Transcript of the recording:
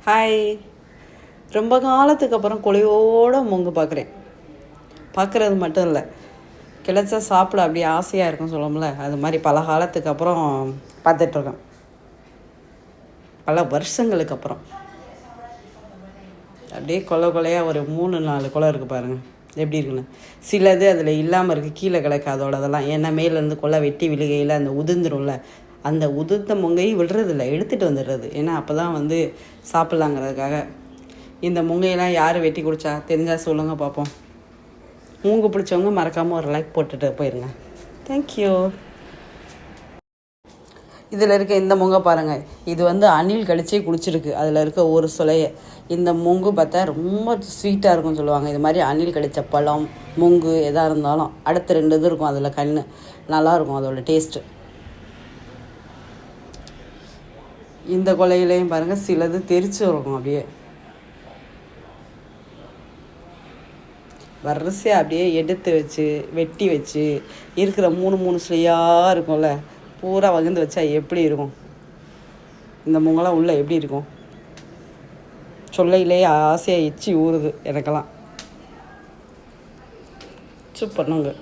Hi. ரொம்ப காலத்துக்கு அப்புறம் கொலையோட மூங்கு பார்க்குறேன். பார்க்குறது மட்டும் இல்லை, கிடச்சா சாப்பிட அப்படியே ஆசையாக இருக்கும் சொல்லும்ல, அது மாதிரி பல காலத்துக்கு அப்புறம் பார்த்துட்ருக்கேன். பல வருஷங்களுக்கு அப்புறம் அப்படியே கொலையாக ஒரு 3-4 கொலை இருக்குது பாருங்கள் எப்படி இருக்குன்னு. சிலது அதில் இல்லாமல் இருக்குது, கீழே கிடக்கு அதெல்லாம். ஏன்னா மேலேருந்து கொலை வெட்டி விழுகையில் அந்த உதிர்ந்துரும்ல, அந்த உதிர்த்த முங்கையும் விடுறதில்ல, எடுத்துகிட்டு வந்துடுறது. ஏன்னா அப்போ தான் சாப்பிட்லாங்கிறதுக்காக. இந்த முங்கையெல்லாம் யார் வெட்டி குடித்தா தெரிஞ்சால் சொல்லுங்கள் பார்ப்போம். மூங்கு பிடிச்சவங்க மறக்காமல் ஒரு லைக் போட்டுட்டு போயிருங்க. தேங்க்யூ. இதில் இருக்க இந்த முங்கை பாருங்கள், இது அணில் கடிச்சே குடிச்சிருக்கு. அதில் இருக்க ஒரு சுளையை. இந்த மூங்கு பார்த்தா ரொம்ப ஸ்வீட்டாக இருக்கும்னு சொல்லுவாங்க. இது மாதிரி அணில் கடித்த பழம், மூங்கு எதாக இருந்தாலும் அடுத்த 2 இது இருக்கும் அதில், கண் நல்லாயிருக்கும் அதோட டேஸ்ட்டு. இந்த கொலையிலையும் பாருங்கள், சிலது தெரிச்சு இருக்கும் அப்படியே. வரிசையாக அப்படியே எடுத்து வச்சு வெட்டி வச்சு இருக்கிற 3 சுளையாக இருக்கும்ல, பூரா வகுந்து வச்சா எப்படி இருக்கும்? இந்த மூங்கெல்லாம் உள்ளே எப்படி இருக்கும்? சொல்லையிலே ஆசையாக எச்சி ஊறுது எனக்கெல்லாம். சூப்பர் பண்ணுங்க.